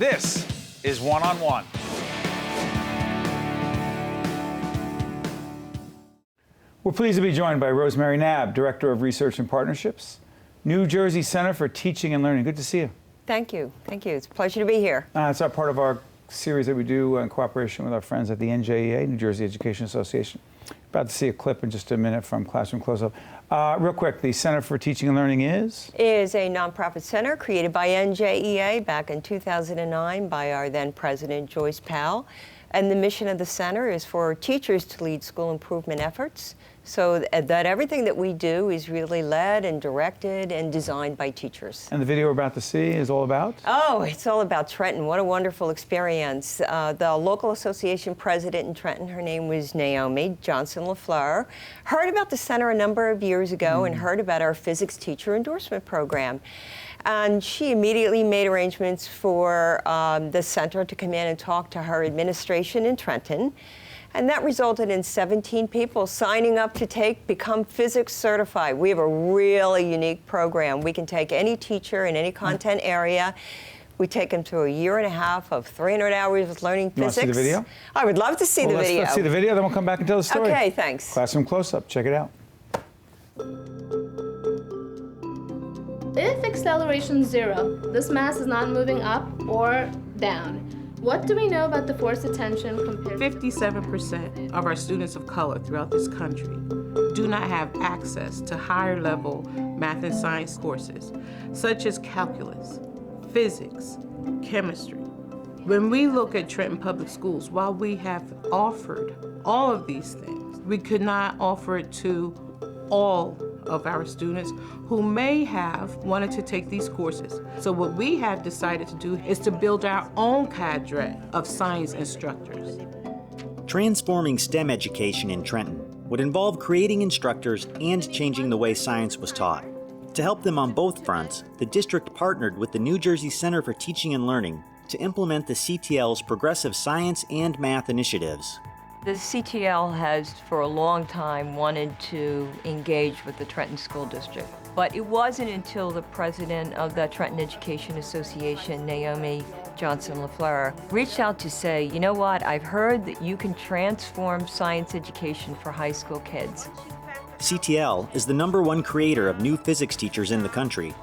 This is One-on-One. We're pleased to be joined by Rosemary Knab, Director of Research and Partnerships, New Jersey Center for Teaching and Learning. Good to see you. Thank you. Thank you. It's a pleasure to be here. It's our part of our series that we do in cooperation with our friends at the NJEA, New Jersey Education Association. About to see a clip in just a minute from Classroom Close-Up. Real quick, the Center for Teaching and Learning is a nonprofit center created by NJEA back in 2009 by our then president, Joyce Powell. And the mission of the center is for teachers to lead school improvement efforts, so that everything that we do is really led and directed and designed by teachers. And the video we're about to see is all about? Oh, it's all about Trenton. What a wonderful experience. The local association president in Trenton, her name was Naomi Johnson-LaFleur, heard about the center a number of years ago and heard about our physics teacher endorsement program. And she immediately made arrangements for the center to come in and talk to her administration in Trenton. And that resulted in 17 people signing up to become physics certified. We have a really unique program. We can take any teacher in any content area. We take them through a year and a half of 300 hours of learning physics. You want to see the video? I would love to see the video. Let's see the video, then we'll come back and tell the story. Okay, thanks. Classroom Close-Up, check it out. If acceleration is 0, this mass is not moving up or down. What do we know about the force of tension compared to 57% of our students of color throughout this country do not have access to higher level math and science courses, such as calculus, physics, chemistry. When we look at Trenton Public Schools, while we have offered all of these things, we could not offer it to all of our students who may have wanted to take these courses. So what we have decided to do is to build our own cadre of science instructors. Transforming STEM education in Trenton would involve creating instructors and changing the way science was taught. To help them on both fronts, the district partnered with the New Jersey Center for Teaching and Learning to implement the CTL's progressive science and math initiatives. The CTL has, for a long time, wanted to engage with the Trenton School District. But it wasn't until the president of the Trenton Education Association, Naomi Johnson-LaFleur, reached out to say, you know what, I've heard that you can transform science education for high school kids. CTL is the #1 creator of new physics teachers in the country.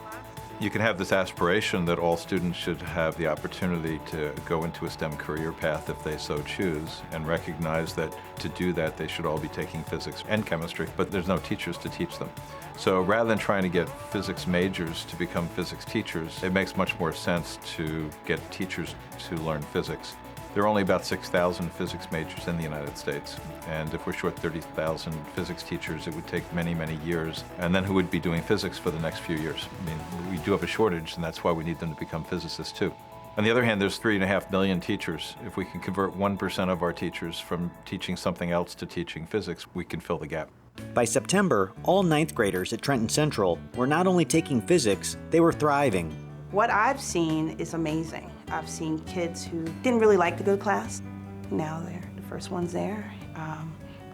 You can have this aspiration that all students should have the opportunity to go into a STEM career path if they so choose, and recognize that to do that they should all be taking physics and chemistry, but there's no teachers to teach them. So rather than trying to get physics majors to become physics teachers, it makes much more sense to get teachers to learn physics. There are only about 6,000 physics majors in the United States, and if we're short 30,000 physics teachers, it would take many, many years. And then who would be doing physics for the next few years? I mean, we do have a shortage, and that's why we need them to become physicists too. On the other hand, there's 3.5 million teachers. If we can convert 1% of our teachers from teaching something else to teaching physics, we can fill the gap. By September, all 9th graders at Trenton Central were not only taking physics, they were thriving. What I've seen is amazing. I've seen kids who didn't really like to go to class. Now they're the first ones there.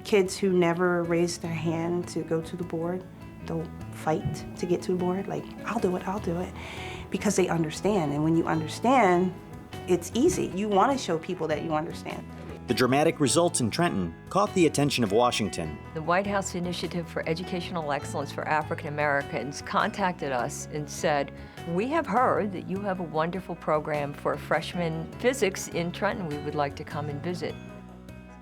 Kids who never raised their hand to go to the board, they'll fight to get to the board. Like, I'll do it, because they understand. And when you understand, it's easy. You want to show people that you understand. The dramatic results in Trenton caught the attention of Washington. The White House Initiative for Educational Excellence for African Americans contacted us and said, we have heard that you have a wonderful program for freshman physics in Trenton. We would like to come and visit.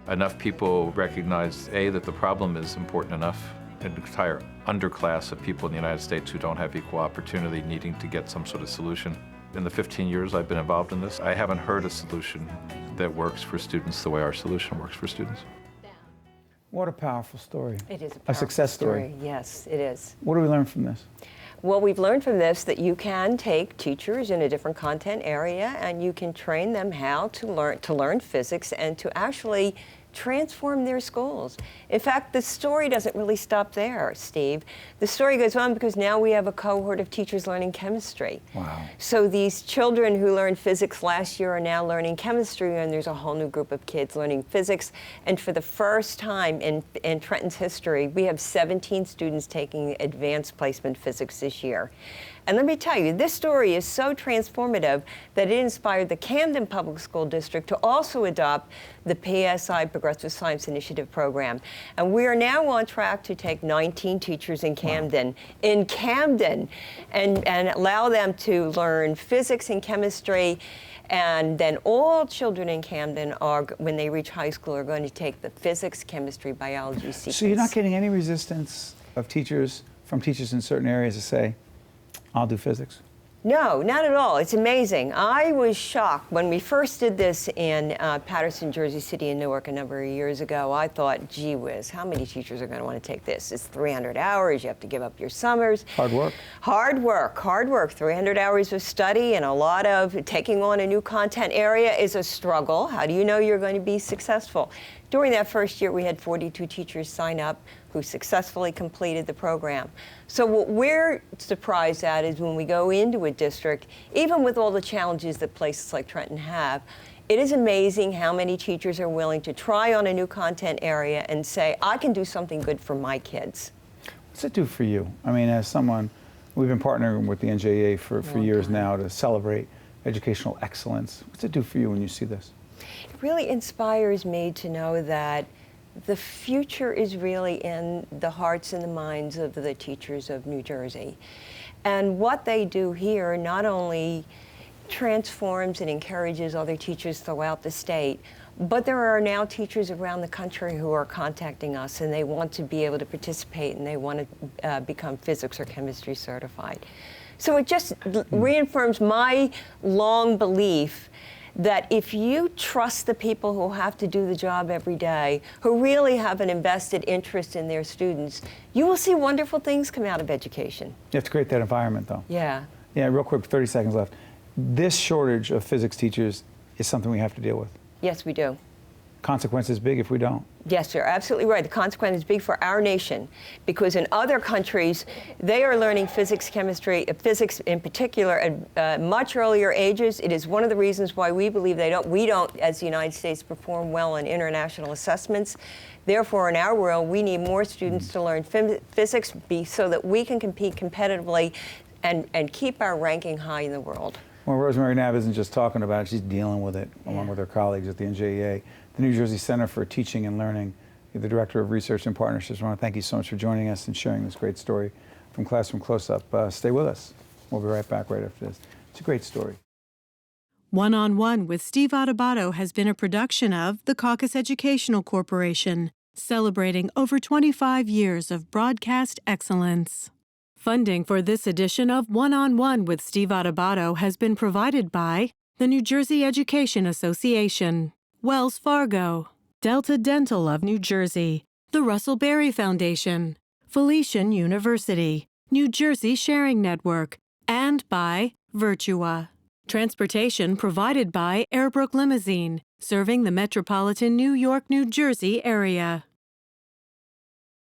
Enough people recognize, A, that the problem is important enough, an entire underclass of people in the United States who don't have equal opportunity needing to get some sort of solution. In the 15 years I've been involved in this, I haven't heard a solution that works for students the way our solution works for students. What a powerful story. It is a success story. Yes, it is. What do we learn from this? Well, we've learned from this that you can take teachers in a different content area and you can train them how to learn physics and to actually transform their schools. In fact, the story doesn't really stop there, Steve. The story goes on because now we have a cohort of teachers learning chemistry. Wow. So these children who learned physics last year are now learning chemistry, and there's a whole new group of kids learning physics. And for the first time in Trenton's history, we have 17 students taking advanced placement physics this year. And let me tell you, this story is so transformative that it inspired the Camden Public School District to also adopt the PSI Progressive Science Initiative program. And we are now on track to take 19 teachers in Camden, and allow them to learn physics and chemistry. And then all children in Camden are, when they reach high school, are going to take the physics, chemistry, biology sequence. So you're not getting any resistance of teachers, from teachers in certain areas to say, I'll do physics? No, not at all. It's amazing. I was shocked when we first did this in Patterson, Jersey City, and Newark a number of years ago. I thought, gee whiz, how many teachers are going to want to take this? It's 300 hours. You have to give up your summers. Hard work. Hard work, hard work. 300 hours of study and a lot of taking on a new content area is a struggle. How do you know you're going to be successful? During that first year, we had 42 teachers sign up who successfully completed the program. So what we're surprised at is when we go into a district, even with all the challenges that places like Trenton have, it is amazing how many teachers are willing to try on a new content area and say, I can do something good for my kids. What's it do for you? I mean, as someone, we've been partnering with the NJEA for years now to celebrate educational excellence. What's it do for you when you see this? It really inspires me to know that the future is really in the hearts and the minds of the teachers of New Jersey. And what they do here not only transforms and encourages other teachers throughout the state, but there are now teachers around the country who are contacting us and they want to be able to participate and they want to become physics or chemistry certified. So it just reaffirms my long belief that if you trust the people who have to do the job every day, who really have an invested interest in their students, you will see wonderful things come out of education. You have to create that environment, though. Yeah. Yeah, real quick, 30 seconds left. This shortage of physics teachers is something we have to deal with. Yes, we do. Consequences big if we don't. Yes, you're absolutely right. The consequence is big for our nation because in other countries, they are learning physics, chemistry, physics in particular at much earlier ages. It is one of the reasons why we believe we don't, as the United States, perform well on international assessments. Therefore, in our world, we need more students to learn physics so that we can compete competitively and keep our ranking high in the world. Well, Rosemary Knab isn't just talking about it, she's dealing with it along with her colleagues at the NJEA. The New Jersey Center for Teaching and Learning, you're the Director of Research and Partnerships. I want to thank you so much for joining us and sharing this great story from Classroom Close-Up. Stay with us. We'll be right back right after this. It's a great story. One-on-One with Steve Adubato has been a production of the CAUCUS Educational Corporation, celebrating over 25 years of broadcast excellence. Funding for this edition of One-on-One with Steve Adubato has been provided by the New Jersey Education Association, Wells Fargo, Delta Dental of New Jersey, the Russell Berry Foundation, Felician University, New Jersey Sharing Network, and by Virtua. Transportation provided by Airbrook Limousine, serving the metropolitan New York, New Jersey area.